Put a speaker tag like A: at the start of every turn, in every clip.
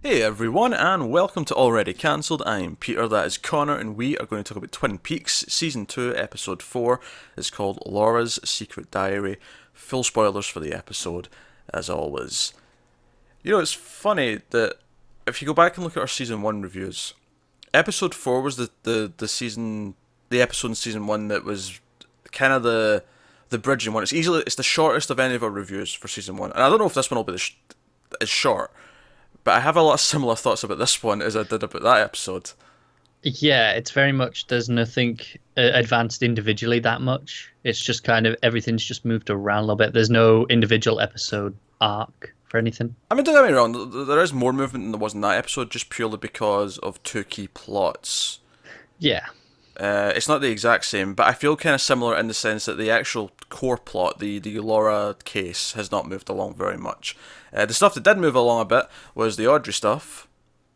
A: Hey everyone, and welcome to Already Cancelled. I'm Peter, that is Connor, and we are going to talk about Twin Peaks Season 2, Episode 4. It's called Laura's Secret Diary. Full spoilers for the episode, as always. You know, it's funny that if you go back and look at our Season 1 reviews, Episode 4 was the episode in Season 1 that was kind of the bridging one. It's the shortest of any of our reviews for Season 1, and I don't know if this one will be as short. But I have a lot of similar thoughts about this one as I did about that episode.
B: Yeah, it's very much there's nothing advanced individually that much. It's just kind of everything's just moved around a little bit. There's no individual episode arc for anything.
A: I mean, don't get me wrong, there is more movement than there was in that episode just purely because of two key plots.
B: Yeah.
A: It's not the exact same, but I feel kind of similar in the sense that the actual core plot, the Laura case, has not moved along very much. The stuff that did move along a bit was the Audrey stuff.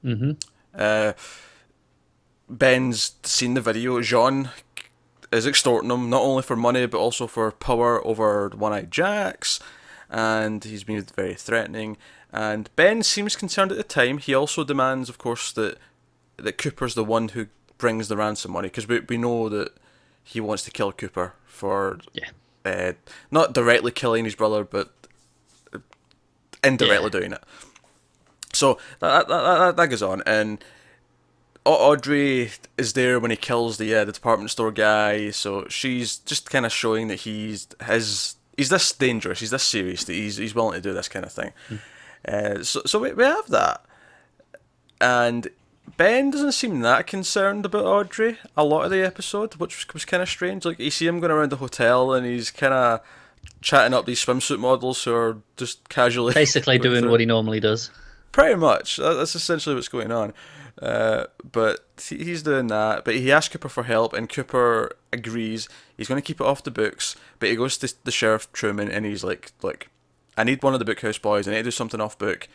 B: Mm-hmm.
A: Ben's seen the video. Jean is extorting him, not only for money, but also for power over One-Eyed Jacks. And he's been very threatening. And Ben seems concerned at the time. He also demands, of course, that Cooper's the one who brings the ransom money, because we know that he wants to kill Cooper for not directly killing his brother, but indirectly doing it. So that goes on, and Audrey is there when he kills the department store guy. So she's just kind of showing that he's this dangerous, he's this serious, that he's willing to do this kind of thing. So we have that, and Ben doesn't seem that concerned about Audrey a lot of the episode, which was kind of strange. Like, you see him going around the hotel and he's kind of chatting up these swimsuit models who are just casually
B: Basically
A: going
B: doing
A: through.
B: what he normally does.
A: Pretty much. That's essentially what's going on. But he's doing that. But he asks Cooper for help, and Cooper agrees. He's going to keep it off the books, but he goes to the Sheriff Truman and he's like, look, I need one of the Bookhouse boys. I need to do something off book.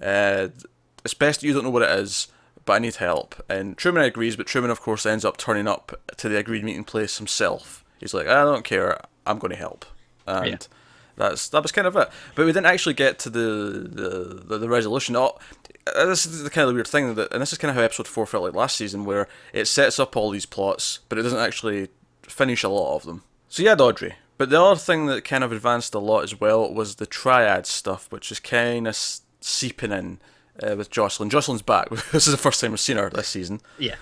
A: It's best you don't know what it is, but I need help. And Truman agrees, but Truman, of course, ends up turning up to the agreed meeting place himself. He's like, I don't care, I'm going to help. And that was kind of it. But we didn't actually get to the resolution. This is the kind of weird thing, and this is kind of how episode 4 felt like last season, where it sets up all these plots, but it doesn't actually finish a lot of them. So you had Audrey. But the other thing that kind of advanced a lot as well was the triad stuff, which is kind of seeping in. With Jocelyn. Jocelyn's back. This is the first time we've seen her this season.
B: Yeah.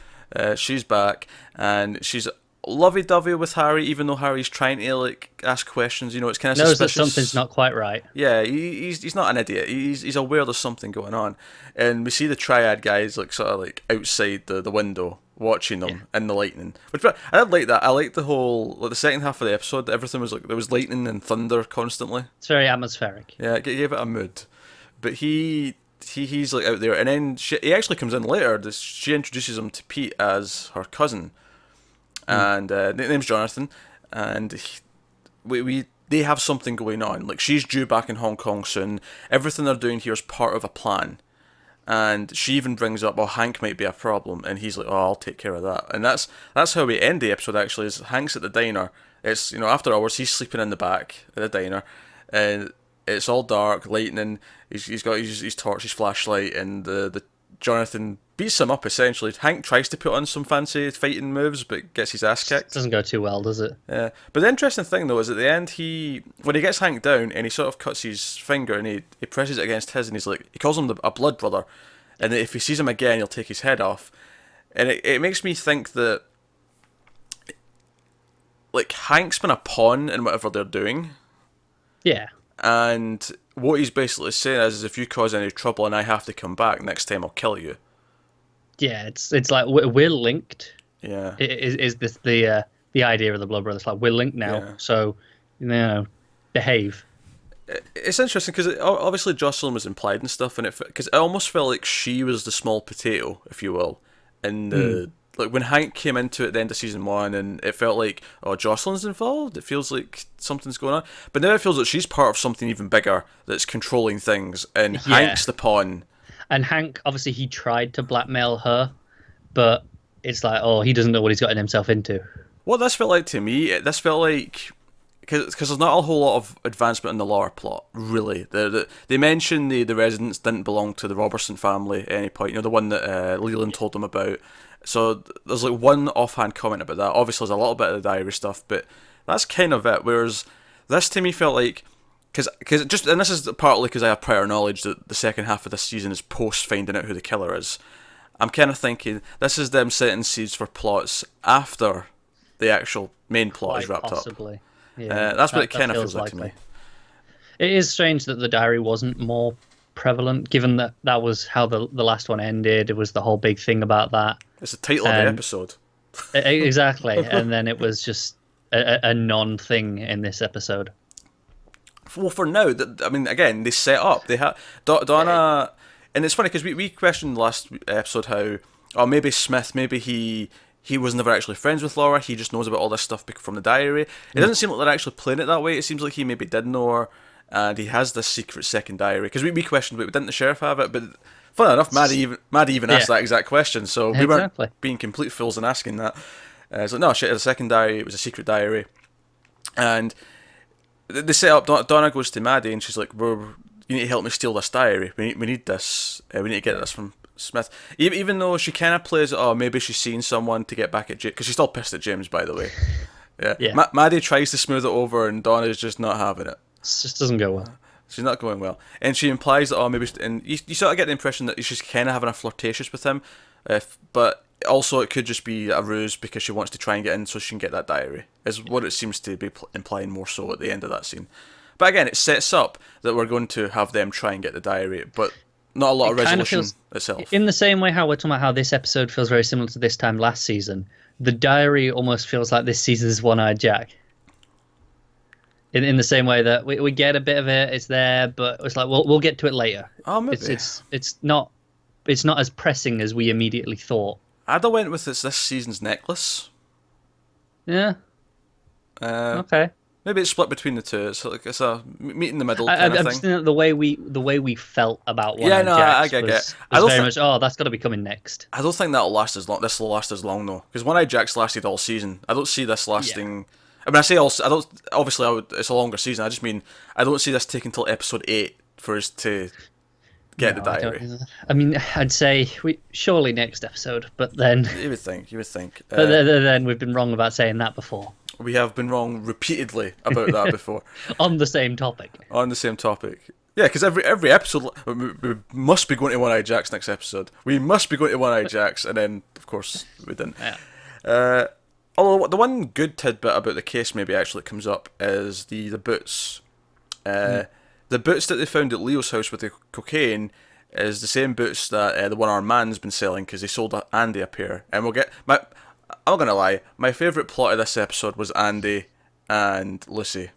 A: She's back, and she's lovey-dovey with Harry, even though Harry's trying to like ask questions. You know, it's kind of
B: Knows
A: suspicious.
B: that something's not quite right.
A: Yeah, he's not an idiot. He's aware there's something going on, and we see the triad guys like sort of like outside the window watching them in the lightning. Which I did like that. I liked the whole the second half of the episode. Everything was like there was lightning and thunder constantly.
B: It's very atmospheric.
A: Yeah, it gave it a mood. But he's like out there, and then he actually comes in later. She introduces him to Pete as her cousin, and name's Jonathan, and they have something going on. Like, she's due back in Hong Kong soon. Everything they're doing here is part of a plan, and she even brings up, well, Hank might be a problem, and he's like, oh, I'll take care of that. And that's how we end the episode. Actually, is Hank's at the diner. It's, after hours, he's sleeping in the back at the diner, and it's all dark, lightning. He's got his torch, his flashlight, and the Jonathan beats him up essentially. Hank tries to put on some fancy fighting moves, but gets his ass kicked.
B: Doesn't go too well, does it?
A: Yeah. But the interesting thing though is at the end when he gets Hank down and he sort of cuts his finger and he presses it against his and he's like, he calls him a blood brother, and if he sees him again he'll take his head off. And it makes me think that like Hank's been a pawn in whatever they're doing.
B: Yeah.
A: And what he's basically saying is if you cause any trouble and I have to come back, next time I'll kill you.
B: Yeah, it's like we're linked.
A: Yeah.
B: Is this the idea of the Blood Brothers? Like, we're linked now, so, behave.
A: It's interesting because obviously Jocelyn was implied and stuff, and because it almost felt like she was the small potato, if you will, in the like when Hank came into it at the end of season 1, and it felt like, oh, Jocelyn's involved. It feels like something's going on, but now it feels like she's part of something even bigger that's controlling things, and Hank's the pawn.
B: And Hank, obviously, he tried to blackmail her, but it's like, oh, he doesn't know what he's gotten himself into.
A: What this felt like to me, this felt like because there's not a whole lot of advancement in the lore plot, really. They mention the residents didn't belong to the Robertson family at any point. You know, the one that Leland told them about. So there's like one offhand comment about that. Obviously, there's a little bit of the diary stuff, but that's kind of it. Whereas this to me felt like, because just, and this is partly because I have prior knowledge that the second half of this season is post finding out who the killer is. I'm kind of thinking this is them setting seeds for plots after the actual main plot is wrapped
B: possibly.
A: up.
B: Yeah,
A: that's what it kind of feels like to me.
B: It is strange that the diary wasn't more prevalent, given that that was how the last one ended. It was the whole big thing about that.
A: It's the title of the episode.
B: Exactly, and then it was just a non-thing in this episode.
A: Well, for now, I mean, again, they set up. They have Donna, and it's funny because we questioned last episode how, maybe Smith, maybe he was never actually friends with Laura. He just knows about all this stuff from the diary. It doesn't seem like they're actually playing it that way. It seems like he maybe did know her, and he has this secret second diary. Because we questioned, but didn't the sheriff have it? But funny enough, Maddie even asked that exact question, so we weren't being complete fools in asking that. So no, she had a second diary. It was a secret diary, and they set up. Donna goes to Maddie, and she's like, "You need to help me steal this diary. We need this. We need to get this from Smith." Even though she kind of plays, maybe she's seen someone to get back at James, because she's still pissed at James, by the way. Yeah. Maddie tries to smooth it over, and Donna's just not having it.
B: It just doesn't go well.
A: She's not going well, and she implies that maybe, and you sort of get the impression that she's kind of having a flirtatious with him, but also it could just be a ruse because she wants to try and get in so she can get that diary. Is what it seems to be implying more so at the end of that scene. But again, it sets up that we're going to have them try and get the diary, but not a lot of resolution itself.
B: In the same way how we're talking about how this episode feels very similar to this time last season, the diary almost feels like this season's One-Eyed Jack. In the same way that we get a bit of it, it's there, but it's like we'll get to it later.
A: Oh, maybe.
B: It's not as pressing as we immediately thought.
A: I'd have went with this season's necklace.
B: Yeah. Okay.
A: Maybe it's split between the two. It's a meet in the middle kind of thing.
B: Just thinking the way we felt about One-Eyed
A: I
B: Jacks
A: get.
B: was very much. Oh, that's got to be coming next.
A: I don't think that'll last as long. This will last as long though, because One-Eyed Jacks lasted all season. I don't see this lasting. Yeah. I mean, I say also. I don't. Obviously, it's a longer season. I just mean I don't see this taking till episode 8 for us to get the diary.
B: I mean, I'd say surely next episode, but then
A: you would think.
B: But then we've been wrong about saying that before.
A: We have been wrong repeatedly about that before.
B: On the same topic.
A: Yeah, because every episode we must be going to One-Eyed Jacks next episode. We must be going to One-Eyed Jacks, and then of course we didn't.
B: Yeah.
A: Although the one good tidbit about the case maybe actually comes up is the boots. The boots that they found at Leo's house with the cocaine is the same boots that the one-armed man's been selling, because they sold Andy a pair. And we'll get I'm not gonna lie, my favourite plot of this episode was Andy and Lucy.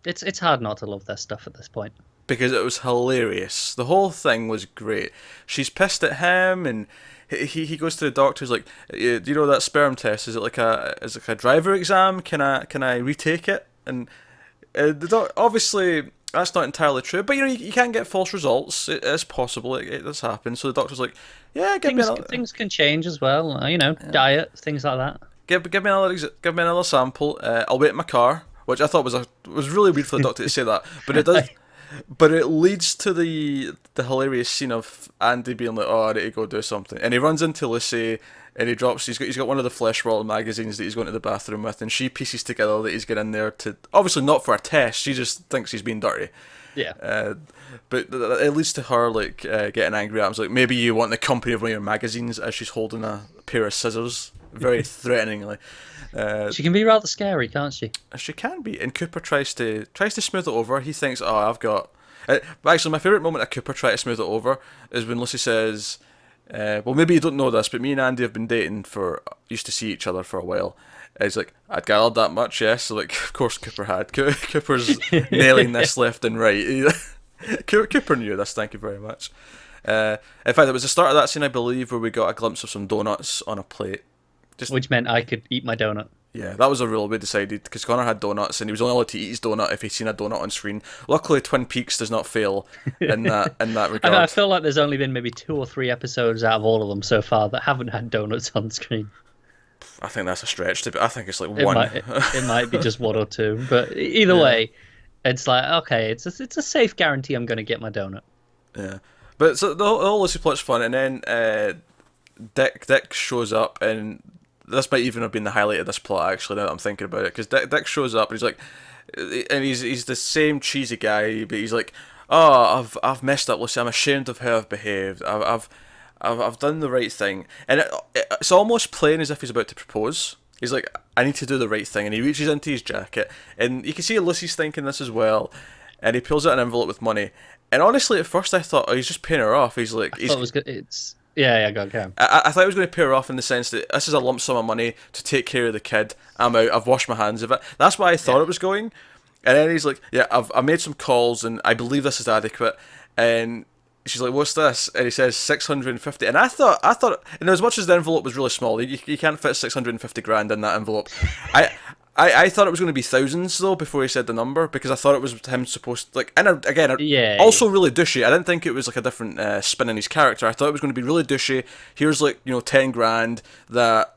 B: It's hard not to love this stuff at this point.
A: Because it was hilarious. The whole thing was great. She's pissed at him, and he goes to the doctor. He's like, "Do you know that sperm test? Is it like a driver exam? Can I retake it?" And obviously that's not entirely true, but you can't get false results. It is possible. It does happen. So the doctor's like, "Yeah,
B: things can change as well. Diet, things like that.
A: Give me another sample. I'll wait in my car." Which I thought was really weird for the doctor to say that, but it does. But it leads to the hilarious scene of Andy being like, "Oh, I need to go do something," and he runs into Lucy, and he's got one of the Flesh World magazines that he's going to the bathroom with, and she pieces together that he's getting in there to, obviously not for a test. She just thinks he's being dirty.
B: Yeah.
A: But it leads to her getting angry at him. Like, maybe you want the company of one of your magazines, as she's holding a pair of scissors, very threateningly.
B: She can be rather scary, can't she?
A: She can be, and Cooper tries to smooth it over. He thinks, I've got. But actually, my favourite moment of Cooper trying to smooth it over is when Lucy says, "Well, maybe you don't know this, but me and Andy have been dating used to see each other for a while." And he's like, "I'd gathered that much, yes." So of course Cooper had. Cooper's nailing this left and right. Cooper knew this. Thank you very much. In fact, it was the start of that scene, I believe, where we got a glimpse of some donuts on a plate.
B: Which meant I could eat my donut.
A: Yeah, that was a rule we decided, because Connor had donuts, and he was only allowed to eat his donut if he'd seen a donut on screen. Luckily, Twin Peaks does not fail in that regard.
B: I feel like there's only been maybe 2 or 3 episodes out of all of them so far that haven't had donuts on screen.
A: I think that's a stretch. I think it's like
B: It
A: one.
B: might be just one or two, but either
A: Yeah.
B: way, it's like okay, it's a safe guarantee I'm going to get my donut.
A: Yeah. But so the whole Lucy plot's fun, and then Dick shows up, and this might even have been the highlight of this plot actually. Now that I'm thinking about it, because Dick shows up, and he's like, and he's the same cheesy guy, but he's like, oh, I've messed up, Lucy. I'm ashamed of how I've behaved. I've done the right thing, and it's almost playing as if he's about to propose. He's like, I need to do the right thing, and he reaches into his jacket, and you can see Lucy's thinking this as well, and he pulls out an envelope with money. And honestly, at first I thought, oh, he's just paying her off. He's like,
B: I thought it was good. Yeah, go on.
A: I thought he was going to pay her off in the sense that this is a lump sum of money to take care of the kid. I'm out. I've washed my hands of it. That's why I thought it was going. And then he's like, yeah, I made some calls, and I believe this is adequate. And she's like, what's this? And he says 650. And I thought, and as much as the envelope was really small, you can't fit 650 grand in that envelope. I thought it was going to be thousands though before he said the number, because I thought it was him supposed to, like, and again, also really douchey. I didn't think it was like a different spin in his character. I thought it was going to be really douchey. Here's like 10 grand that,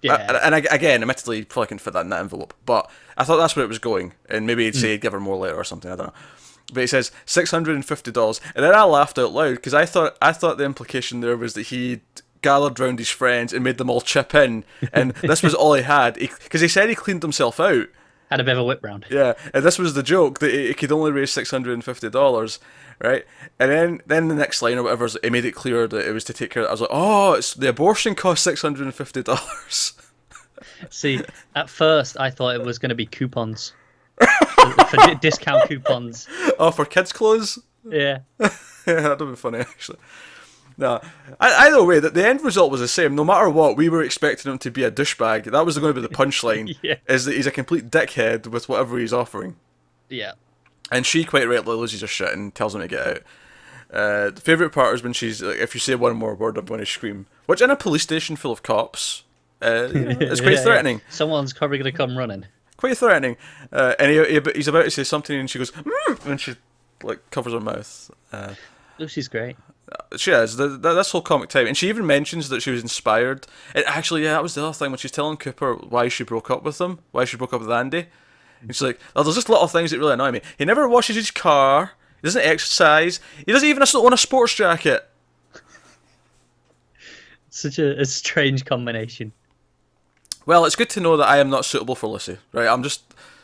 A: again, admittedly, you probably couldn't fit that in that envelope, but I thought that's where it was going, and maybe he'd say he'd give her more later or something. I don't know. But he says $650, and then I laughed out loud because I thought the implication there was that he gathered round his friends and made them all chip in, and this was all he had, because he said he cleaned himself out.
B: Had a bit of a whip round.
A: Yeah, and this was the joke, that he could only raise $650, right? And then the next line or whatever, it made it clear that it was to take care of it. I was like, oh, it's the abortion cost $650.
B: See, at first I thought it was going to be coupons for discount coupons.
A: Oh, for kids' clothes?
B: Yeah.
A: Yeah, that would be funny actually. No, either way, the end result was the same. No matter what, we were expecting him to be a douchebag. That was going to be the punchline.
B: Yeah.
A: Is that he's a complete dickhead with whatever he's offering.
B: Yeah.
A: And she quite rightly loses her shit and tells him to get out. The favourite part is when she's like, if you say one more word, I'm going to scream. Which, in a police station full of cops, it's quite threatening.
B: Yeah. Someone's probably going to come running.
A: Quite threatening. And he's about to say something, and she goes, and she like covers her mouth.
B: Lucy's great.
A: She is. This whole comic time. And she even mentions that she was inspired. And actually, yeah, that was the other thing. When she's telling Cooper why she broke up with him, why she broke up with Andy. And she's like, oh, there's just little things that really annoy me. He never washes his car. He doesn't exercise. He doesn't even own a sports jacket.
B: Such a strange combination.
A: Well, it's good to know that I am not suitable for Lucy. Right?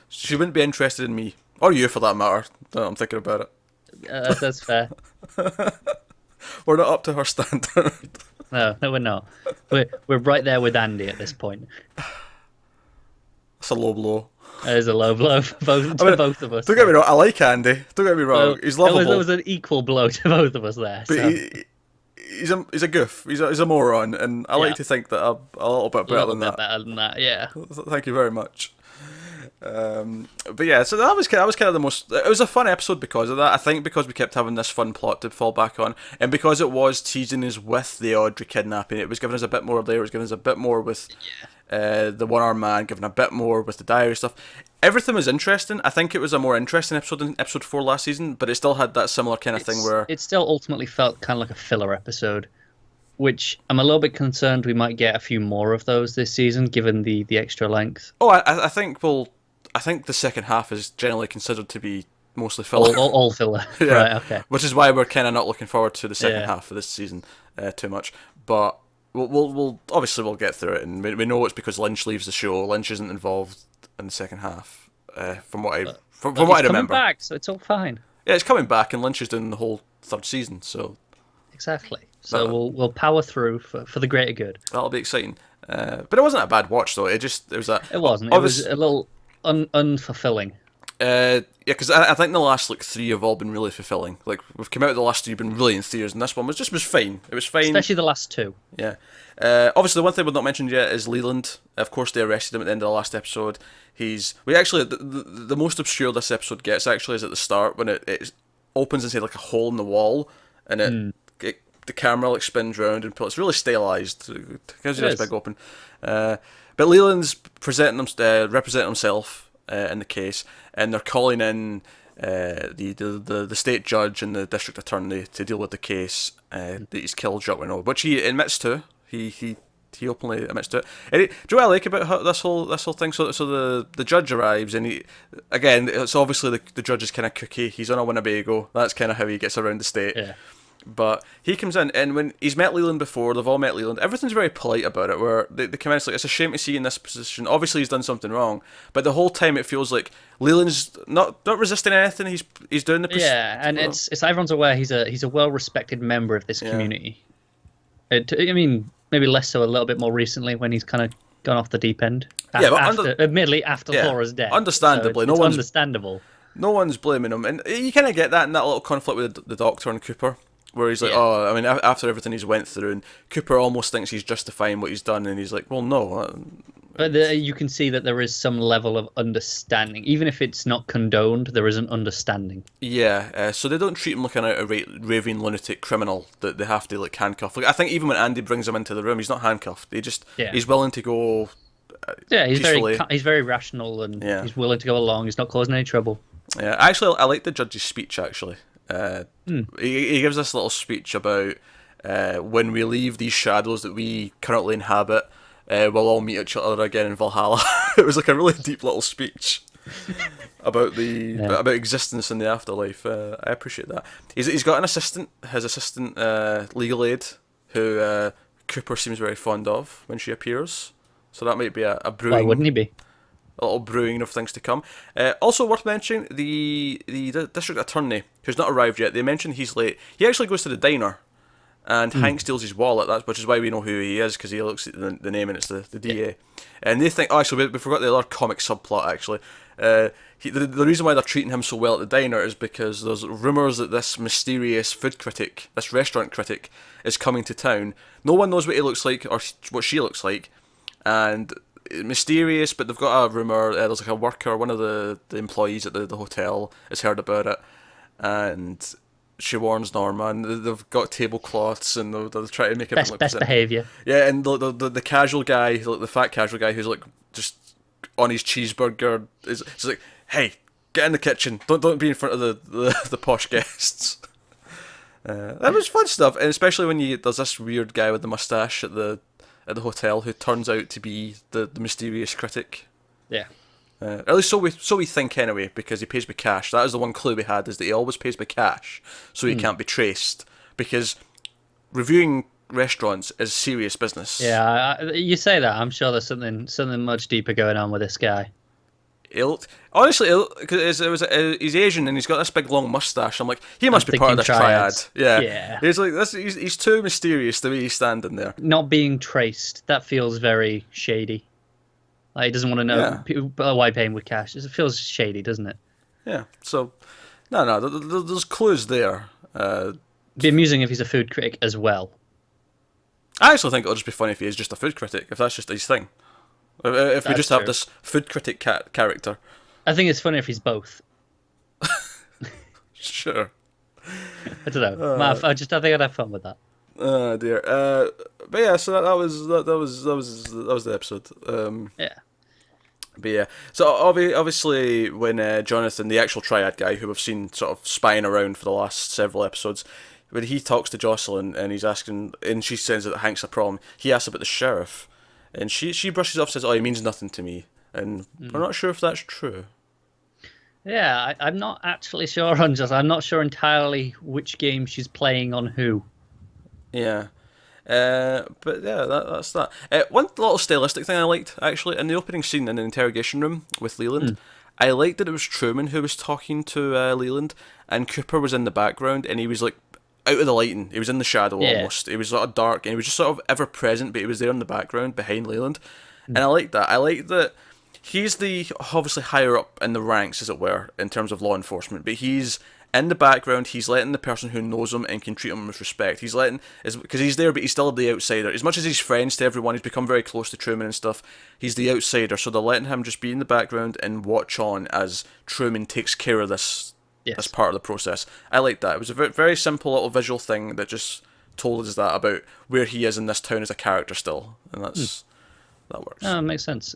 A: She wouldn't be interested in me. Or you, for that matter. Now that I'm thinking about it.
B: That's fair.
A: We're not up to her standard.
B: No, we're not. We're right there with Andy at this point.
A: That's a low blow.
B: It is a low blow for both of us.
A: Don't get me wrong, I like Andy. Don't get me wrong,
B: Well,
A: he's lovable.
B: It was an equal blow to both of us there.
A: But
B: So.
A: he's a goof. He's a moron, and I like to think that I'm a little bit better than that.
B: Better than that, yeah.
A: Thank you very much. But yeah, so that was kind of the most. It was a fun episode because of that. I think because we kept having this fun plot to fall back on, and because it was teasing us with the Audrey kidnapping. It was giving us a bit more there. It was giving us a bit more with the one-armed man, giving a bit more with the diary stuff. Everything was interesting. I think it was a more interesting episode than episode 4 last season, but it still had that similar kind of thing where
B: it still ultimately felt kind of like a filler episode, which I'm a little bit concerned we might get a few more of those this season, given the extra length.
A: Oh, I think I think the second half is generally considered to be mostly filler.
B: All filler.
A: Yeah.
B: Right, okay.
A: Which is why we're kind of not looking forward to the second half of this season too much. But we'll obviously we'll get through it, and we know it's because Lynch leaves the show. Lynch isn't involved in the second half, from what I remember.
B: Coming back, so it's all fine.
A: Yeah, it's coming back, and Lynch is doing the whole third season, so
B: exactly. So we'll power through for the greater good.
A: That'll be exciting. But it wasn't a bad watch though. It wasn't.
B: It was a little unfulfilling.
A: Yeah, because I think the last like 3 have all been really fulfilling. Like we've come out of the last 3 been really in theaters, and this one was fine. It was fine,
B: especially the last 2.
A: Yeah. Obviously, the one thing we've not mentioned yet is Leland. Of course, they arrested him at the end of the last episode. The most obscure this episode gets actually is at the start when it opens inside like a hole in the wall, and the camera like spins round and it's really stylized. It gives you this big open. But Leland's representing himself in the case, and they're calling in the state judge and the district attorney to deal with the case that he's killed Jacques Renault, which he admits to. He he openly admits to it. And do you know what I like about this whole thing? So the judge arrives, and again, it's obviously the judge is kind of kooky. He's on a Winnebago. That's kind of how he gets around the state.
B: Yeah.
A: But he comes in, and when he's met Leland before, they've all met Leland, everything's very polite about it, where they come in, it's like, it's a shame to see you in this position. Obviously he's done something wrong, but the whole time it feels like Leland's not resisting anything, he's doing the...
B: Yeah, and it's everyone's aware he's a well-respected member of this community. I mean, maybe less so a little bit more recently when he's kind of gone off the deep end. Admittedly, after Laura's death.
A: Understandably.
B: So it's understandable.
A: No one's blaming him, and you kind of get that in that little conflict with the Doctor and Cooper, where he's like, oh, I mean, after everything he's went through, and Cooper almost thinks he's justifying what he's done, and he's like, well, no.
B: But you can see that there is some level of understanding. Even if it's not condoned, there is an understanding.
A: Yeah, so they don't treat him like an outright raving lunatic criminal that they have to like handcuff. Like, I think even when Andy brings him into the room, he's not handcuffed. He's willing to go
B: he's
A: peacefully.
B: he's very rational, and he's willing to go along. He's not causing any trouble.
A: Yeah, actually, I like the judge's speech, actually. He gives this little speech about when we leave these shadows that we currently inhabit, we'll all meet each other again in Valhalla. It was like a really deep little speech about about existence in the afterlife. I appreciate that. He's got an assistant, his assistant legal aid, who Cooper seems very fond of when she appears. So that might be a brewing...
B: Why wouldn't he be?
A: A little brewing of things to come. Also worth mentioning, the district attorney, who's not arrived yet, they mention he's late. He actually goes to the diner, and Hank steals his wallet, which is why we know who he is, because he looks at the name and it's the DA. Yeah. And they think, actually, we forgot the other comic subplot, actually. The reason why they're treating him so well at the diner is because there's rumours that this mysterious food critic, this restaurant critic, is coming to town. No one knows what he looks like, or what she looks like, and... mysterious, but they've got a rumour, there's like a worker, one of the employees at the hotel has heard about it, and she warns Norma, and they've got tablecloths, and they're trying to make it look
B: best behaviour.
A: Yeah, and the casual guy, the fat casual guy who's like just on his cheeseburger, is like, hey, get in the kitchen, don't be in front of the posh guests. That was fun stuff, and especially when there's this weird guy with the moustache at the hotel who turns out to be the mysterious critic.
B: Yeah.
A: At least so we think anyway, because he pays with cash. That is the one clue we had, is that he always pays with cash, so he can't be traced. Because reviewing restaurants is serious business.
B: Yeah, you say that. I'm sure there's something much deeper going on with this guy.
A: Honestly, because he's Asian and he's got this big long mustache. I'm like, he must be part of this triad. Yeah. He's like this. He's too mysterious the way he's standing there.
B: Not being traced. That feels very shady. Like, he doesn't want to know why paying with cash. It feels shady, doesn't it?
A: Yeah. So, no. There's clues there.
B: It'd be amusing if he's a food critic as well.
A: I actually think it'll just be funny if he is just a food critic. If that's just his thing. If we just have this food critic character.
B: I think it's funny if he's both.
A: Sure.
B: I don't know. I think I'd have fun with that.
A: Oh dear. But yeah, so that was the episode.
B: Yeah.
A: But yeah, so obviously when Jonathan, the actual triad guy who we've seen sort of spying around for the last several episodes, when he talks to Jocelyn and he's asking, and she says that Hank's a problem, he asks about the sheriff. And she brushes off, says, "Oh, he means nothing to me," and we're not sure if that's true.
B: Yeah, I'm not actually sure I'm not sure entirely which game she's playing on who.
A: Yeah, but yeah, that's that. One little stylistic thing I liked, actually, in the opening scene in the interrogation room with Leland, I liked that it was Truman who was talking to Leland, and Cooper was in the background, and he was like out of the lighting. He was in the shadow almost. He was sort of dark, and he was just sort of ever present, but he was there in the background behind Leland. And I like that. I like that he's the obviously higher up in the ranks, as it were, in terms of law enforcement, but he's in the background. He's letting the person who knows him and can treat him with respect. He's letting, because he's there, but he's still the outsider. As much as he's friends to everyone, he's become very close to Truman and stuff. He's the outsider, so they're letting him just be in the background and watch on as Truman takes care of this. As part of the process. I like that. It was a very, very simple little visual thing that just told us that about where he is in this town as a character still, and that works.
B: Oh, it makes sense.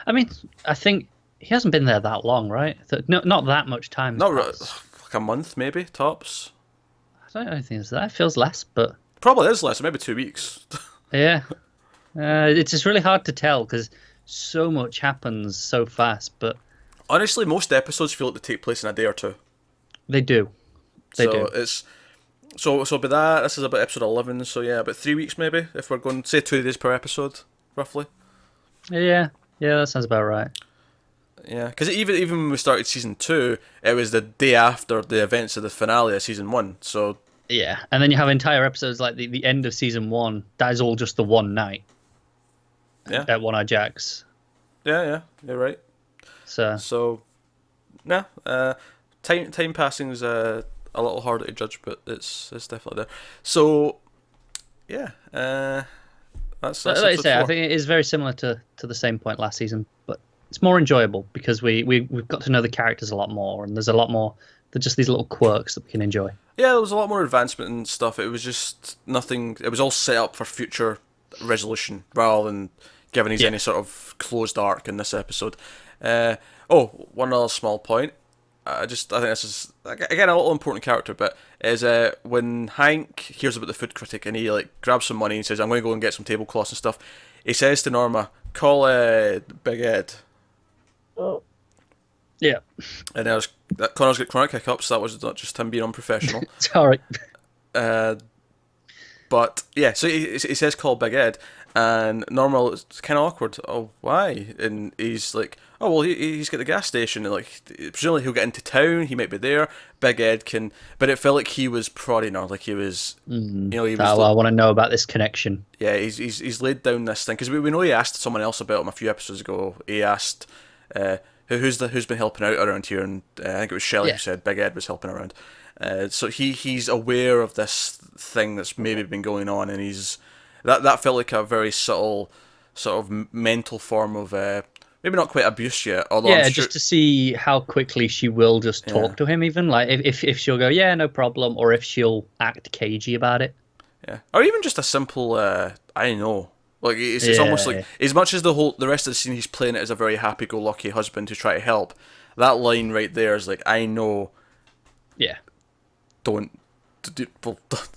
B: I think he hasn't been there that long, right? Not that much time.
A: Not like a month, maybe tops.
B: I don't think it's that. It feels less, but
A: probably is less. Maybe 2 weeks.
B: Yeah. It's just really hard to tell because so much happens so fast, but
A: Honestly, most episodes feel like they take place in a day or two.
B: they do. They
A: So
B: do.
A: it's so by that this is about episode 11. So yeah, about 3 weeks maybe if we're going say 2 days per episode roughly.
B: Yeah, yeah, that sounds about right.
A: Yeah, because even when we started season 2, it was the day after the events of the finale of season 1. So
B: Yeah, and then you have entire episodes like the end of season one. That is all just the one night
A: yeah,
B: at One Eye Jacks.
A: yeah, you're right.
B: So
A: So yeah, time passing is a little harder to judge, but it's definitely there. So yeah, that's
B: like I
A: episode
B: say, I
A: 4.
B: think it is very similar to the same point last season, but it's more enjoyable because we've got to know the characters a lot more, and there's a lot more. They're just these little quirks that we can enjoy.
A: Yeah, there was a lot more advancement and stuff. It was just nothing. It was all set up for future resolution rather than giving us
B: Yeah.
A: any sort of closed arc in this episode. Uh, oh, one other small point. I think this is again a little important character, but is when Hank hears about the food critic and he like grabs some money and says, "I'm going to go and get some tablecloths and stuff." He says to Norma, "Call Big Ed."
B: Yeah,
A: And Connor's got chronic hiccups. So that was not just him being unprofessional.
B: sorry.
A: Uh, But yeah, so he says call Big Ed, and Normal is kind of awkward. Oh, why? And he's like, oh well, he's got the gas station, and like presumably he'll get into town. He might be there. Big Ed can, but it felt like he was prodding her, like he was, he was.
B: I want to know about this connection.
A: Yeah, he's laid down this thing because we know he asked someone else about him a few episodes ago. He asked, who's been helping out around here, and I think it was Shelley
B: Yeah.
A: who said Big Ed was helping around. So he's aware of this thing that's maybe been going on, and that felt like a very subtle sort of mental form of maybe not quite abuse yet, although
B: Yeah,
A: I'm sure.
B: just to see how quickly she will just talk
A: Yeah.
B: to him, even like if she'll go, yeah, no problem, or if she'll act cagey about it.
A: Yeah, or even just a simple I know. Like it's almost like
B: Yeah.
A: as much as the rest of the scene he's playing it as a very happy-go-lucky husband who try to help. That line right there is like I know.
B: Yeah,
A: Don't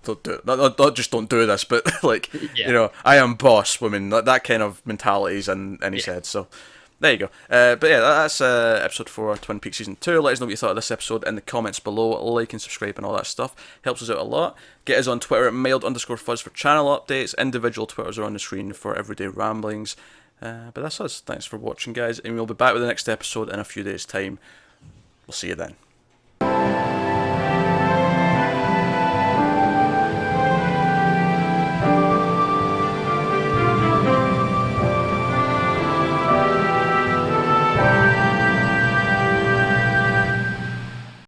A: don't do it. Not just don't do this, but like
B: Yeah.
A: I am boss women. That kind of mentalities in his head. So there you go. But yeah, that's episode 4, Twin Peaks season 2. Let us know what you thought of this episode in the comments below. Like and subscribe and all that stuff helps us out a lot. Get us on Twitter at mild_fuzz for channel updates. Individual Twitters are on the screen for everyday ramblings. But that's us. Thanks for watching, guys, and we'll be back with the next episode in a few days' time. We'll see you then.